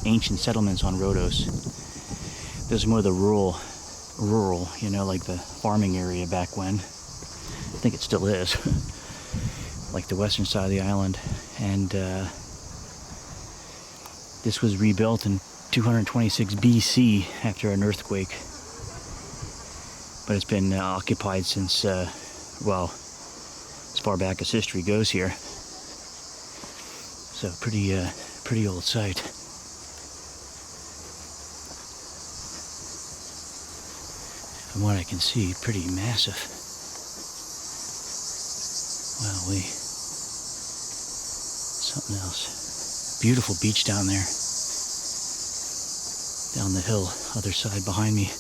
ancient settlements on Rhodes. This is more the rural, like the farming area back when. I think it still is. Like the western side of the island. And this was rebuilt in 226 BC after an earthquake. But it's been occupied since, well, as far back as history goes here. So pretty old site. From what I can see, pretty massive. Wowee. Something else. Beautiful beach down there. Down the hill, other side behind me.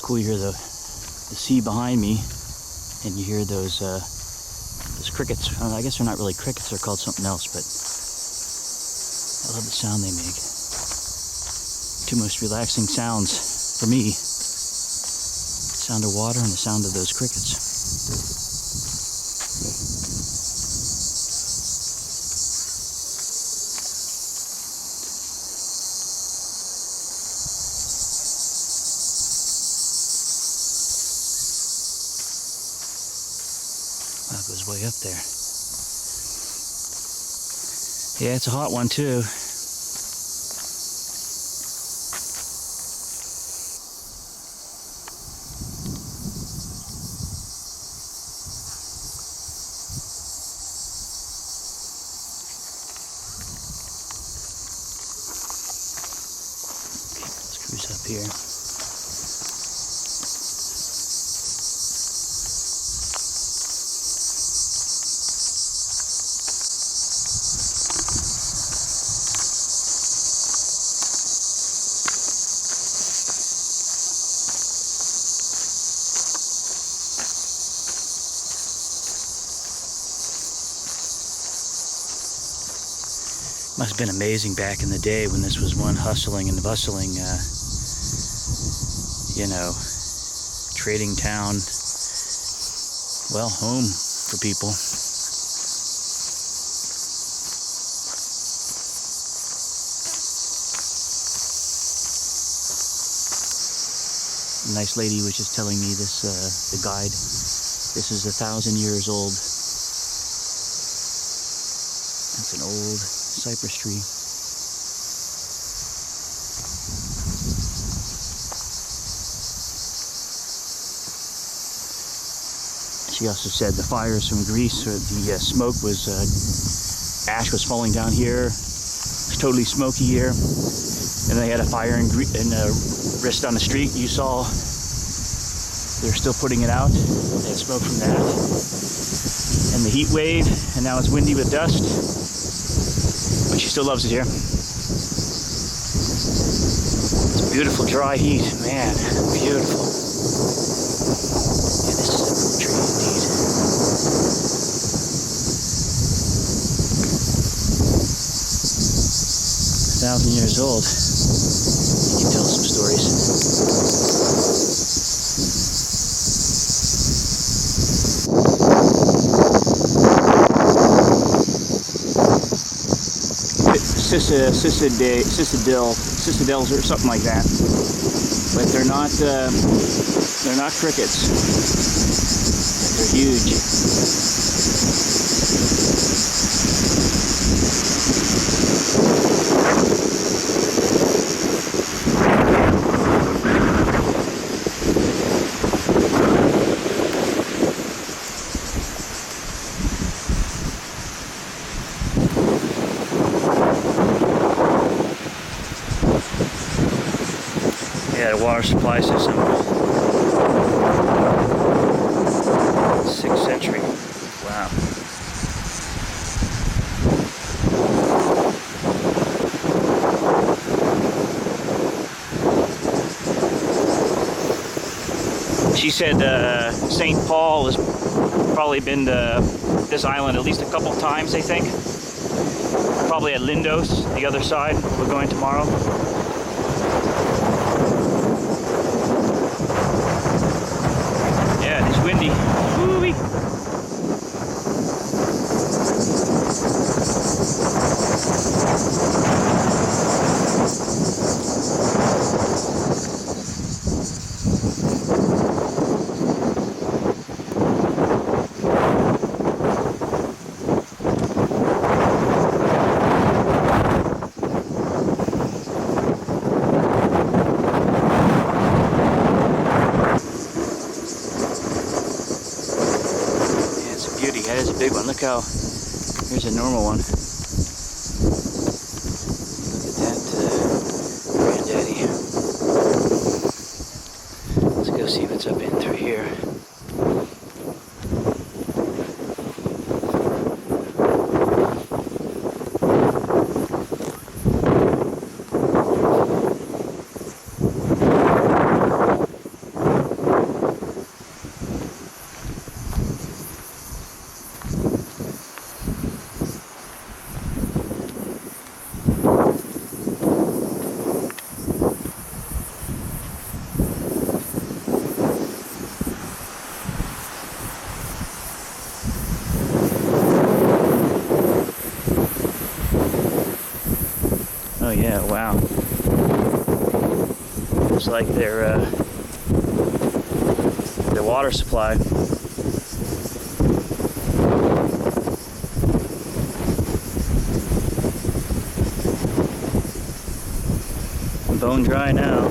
Cool, you hear the sea behind me, and you hear those crickets. I guess they're not really crickets; they're called something else. But I love the sound they make. Two most relaxing sounds for me: the sound of water and the sound of those crickets. That goes way up there. Yeah, it's a hot one too. Okay, let's cruise up here. Must have been amazing back in the day when this was one hustling and bustling, trading town, well, home for people. A nice lady was just telling me this, the guide, this is 1,000 years old. That's an old cypress tree. She also said the fires from Greece, or the smoke was, ash was falling down here. It was totally smoky here. And they had a fire in Wrist on the street. You saw they're still putting it out. They had smoke from that. And the heat wave, and now it's windy with dust. But she still loves it here. It's beautiful dry heat, man, beautiful. Yeah, this is a tree indeed. 1,000 years old. You can tell some stories. Cicadels or something like that, but they're not crickets. They're huge. Yeah, the water supply system. 6th century. Wow. She said St. Paul has probably been to this island at least a couple times, they think. Probably at Lindos, the other side. We're going tomorrow. Yeah, it's windy. Woo-wee. That is a big one. Look how, here's a normal one. Look at that granddaddy. Let's go see what's up in through here. Oh yeah, wow. Looks like their water supply. Bone dry now.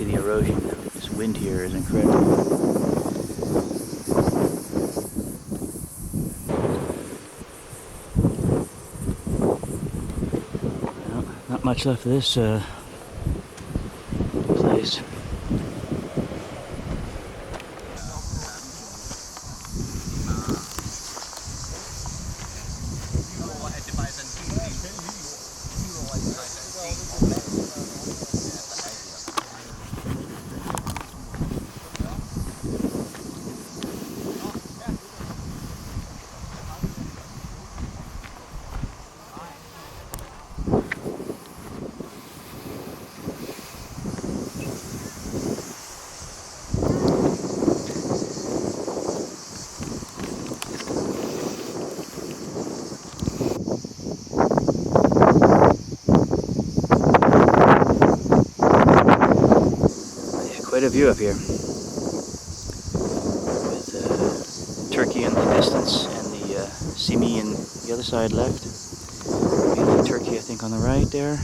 The erosion, this wind here is incredible. Well, not much left of this place. Quite a view up here, with Turkey in the distance and the Simi on the other side left. Maybe Turkey, I think, on the right there.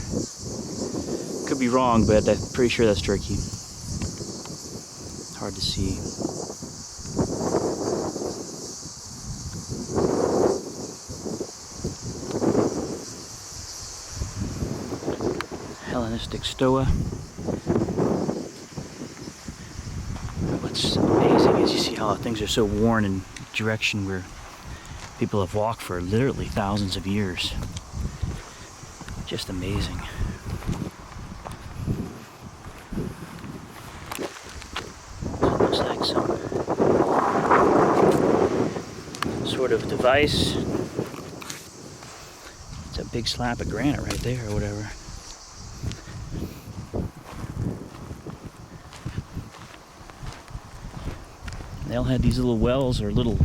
Could be wrong, but I'm pretty sure that's Turkey. Hard to see. Hellenistic stoa. What's amazing is you see how things are so worn in direction where people have walked for literally thousands of years. Just amazing. It looks like some sort of device. It's a big slab of granite right there or whatever. They all had these little wells or little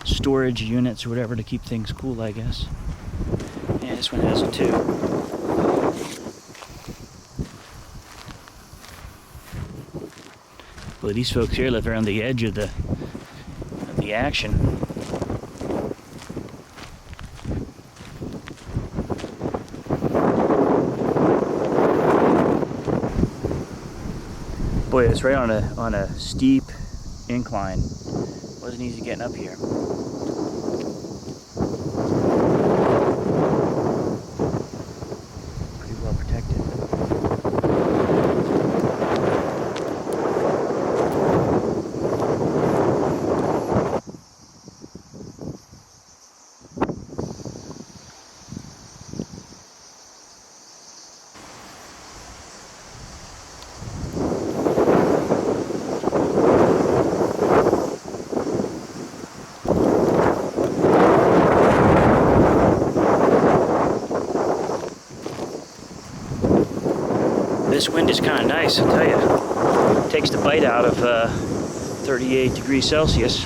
storage units or whatever to keep things cool, I guess. Yeah, this one has it too. Well, these folks here live around the edge of the action. Boy, it's right on a steep incline. Wasn't easy getting up here. Pretty well protected. This wind is kind of nice, I'll tell you. It takes the bite out of 38 degrees Celsius.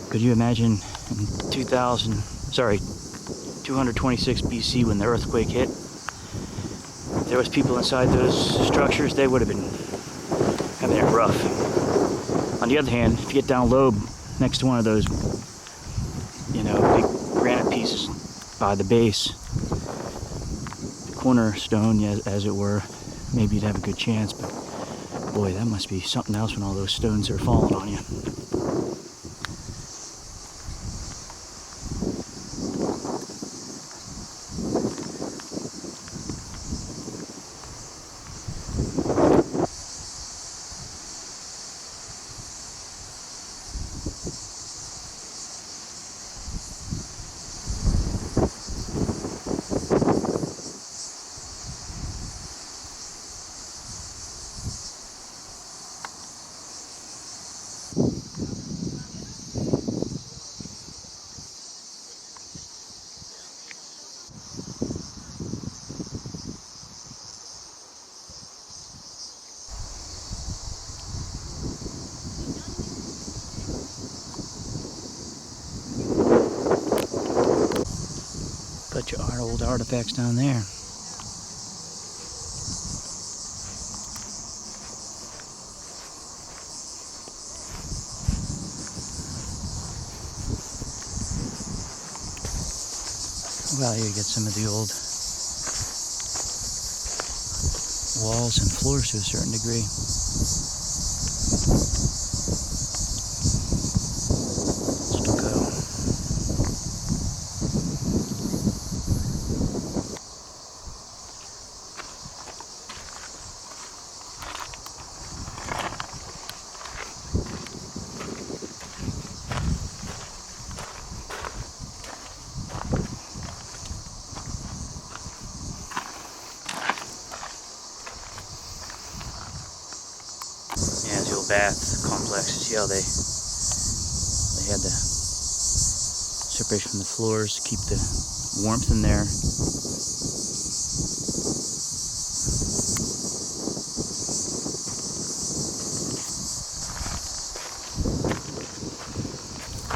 Could you imagine in 226 BC when the earthquake hit? If there was people inside those structures, they would have been having it rough. On the other hand, if you get down low next to one of those, you know, big granite pieces by the base, the cornerstone, as it were, maybe you'd have a good chance. But boy, that must be something else when all those stones are falling on you. Bunch of old artifacts down there. Well, you get some of the old walls and floors to a certain degree. Yeah, the old bath complex. See how they had the separation from the floors to keep the warmth in there.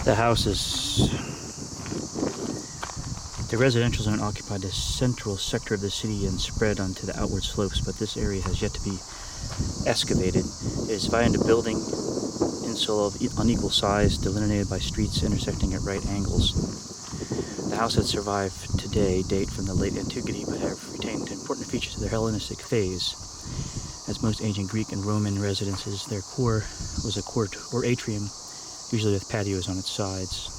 The houses. The residential zone occupied the central sector of the city and spread onto the outward slopes, but this area has yet to be excavated. It is divided into building insula of unequal size, delineated by streets intersecting at right angles. The houses that survive today date from the late antiquity, but have retained important features of their Hellenistic phase. As most ancient Greek and Roman residences, their core was a court or atrium, usually with patios on its sides,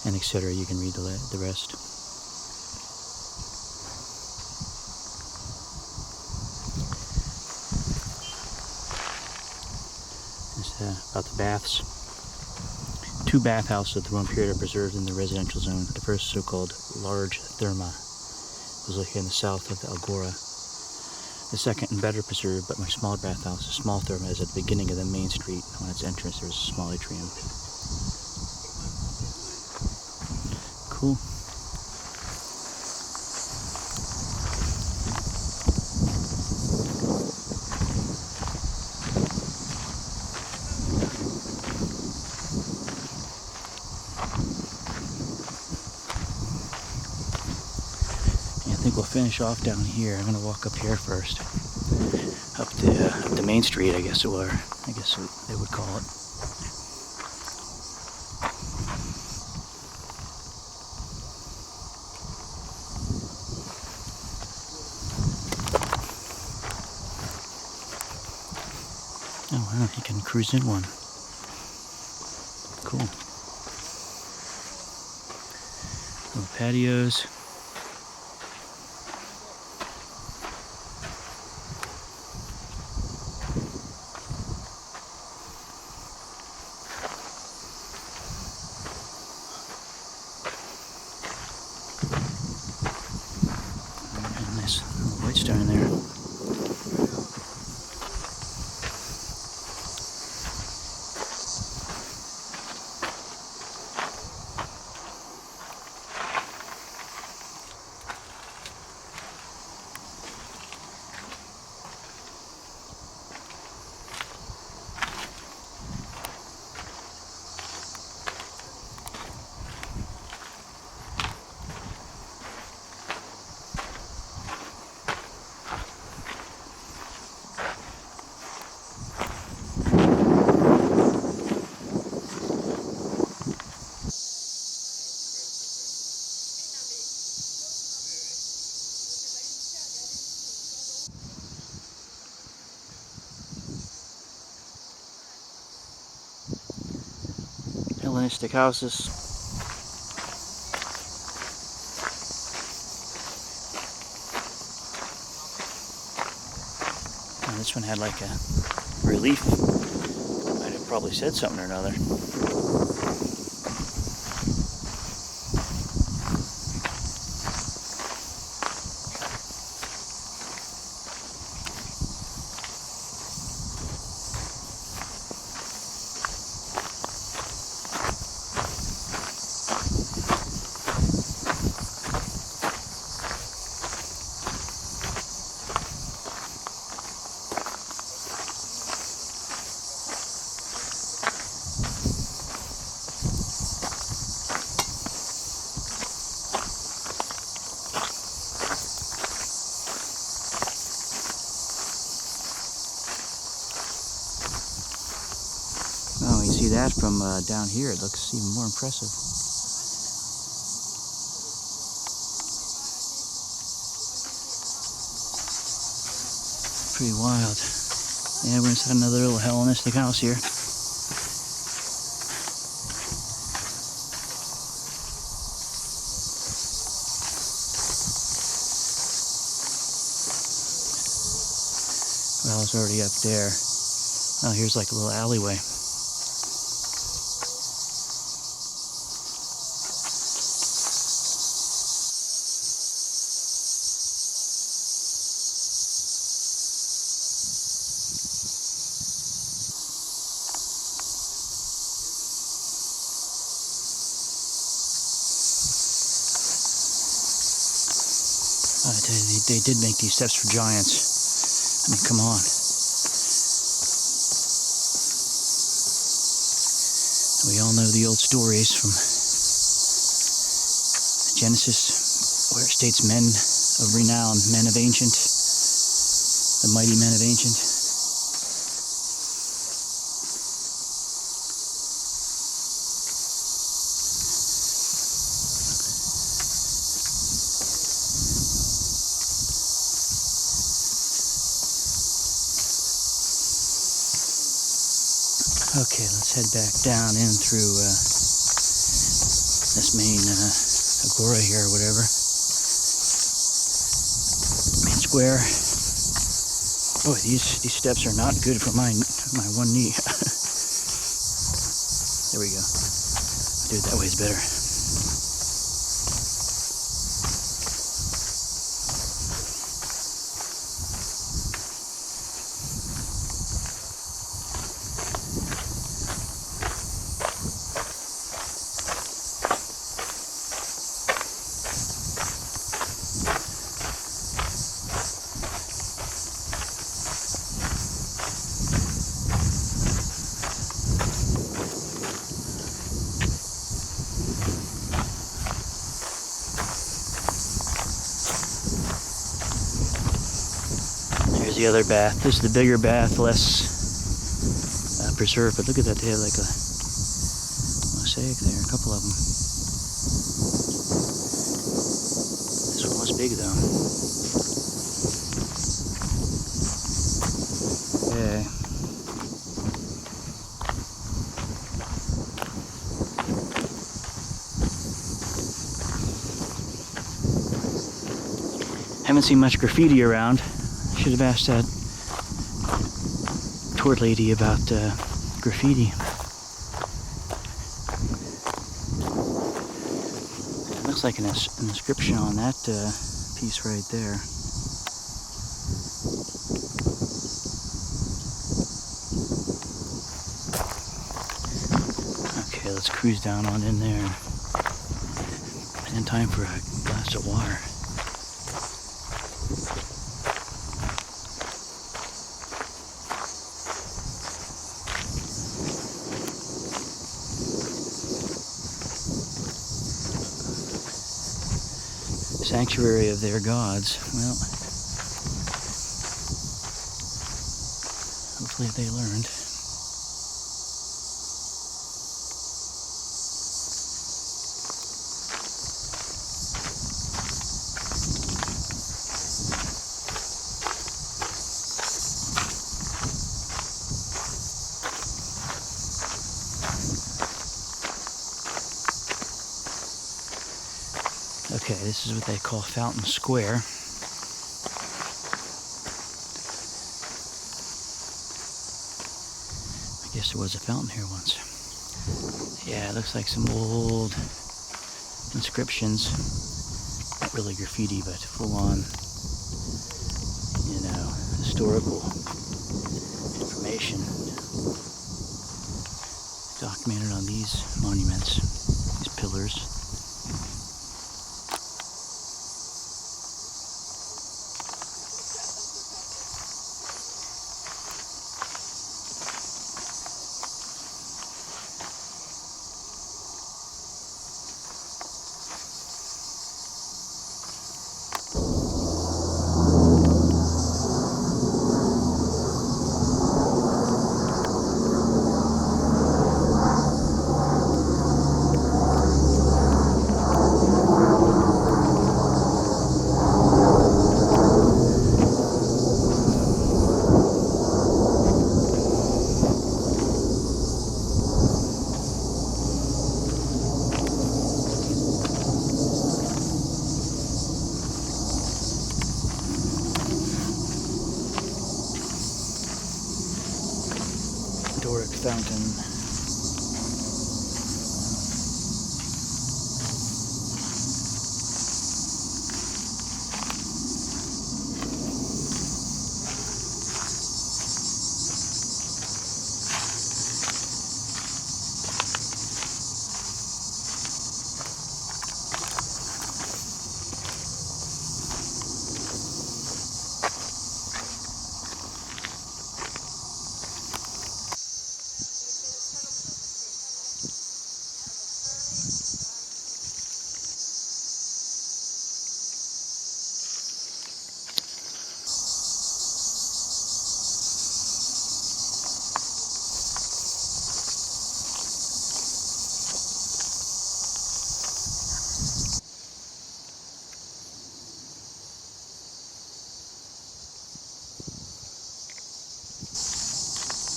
and etc. You can read the rest. About the baths. 2 bathhouses of the Roman period are preserved in the residential zone. The first, so-called large therma, was located in the south of the Agora. The second, and better preserved but much smaller bathhouse, a small therma, is at the beginning of the main street. On its entrance, there's a small atrium. Cool. I think we'll finish off down here. I'm gonna walk up here first, up the main street, I guess they would call it. Oh wow, you can cruise in one. Cool. Little patios. Lights down there. Hellenistic houses. Oh, this one had like a relief. Might have probably said something or another. Oh, you see that from down here, it looks even more impressive. Pretty wild. Yeah, we're inside another little Hellenistic house here. Well, it's already up there. Oh, here's like a little alleyway. They did make these steps for giants. I mean, come on. We all know the old stories from Genesis, where it states men of renown, men of ancient, the mighty men of ancient. Okay, let's head back down in through this main agora here, or whatever. Main square. Boy, these steps are not good for my one knee. There we go. Do it that way is better. The other bath. This is the bigger bath, less preserved, but look at that, they have like a mosaic there, a couple of them. This one was big though. Okay. Haven't seen much graffiti around. Should have asked that tour lady about graffiti. It looks like an inscription on that piece right there. Okay, let's cruise down on in there. And in time for a glass of water. Sanctuary of their gods. Well, hopefully they learned. Okay, this is what they call Fountain Square. I guess there was a fountain here once. Yeah, it looks like some old inscriptions. Not really graffiti, but full-on, you know, historical information documented on these monuments, these pillars. Doric fountain.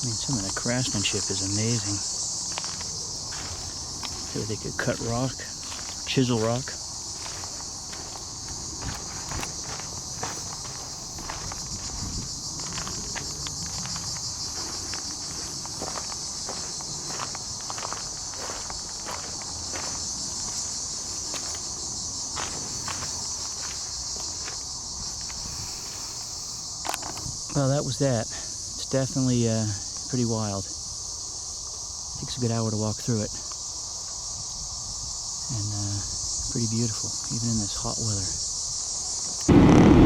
I mean, some of the craftsmanship is amazing. Here they could cut rock, chisel rock. Well, that was that. It's definitely pretty wild. Takes a good hour to walk through it. And pretty beautiful, even in this hot weather.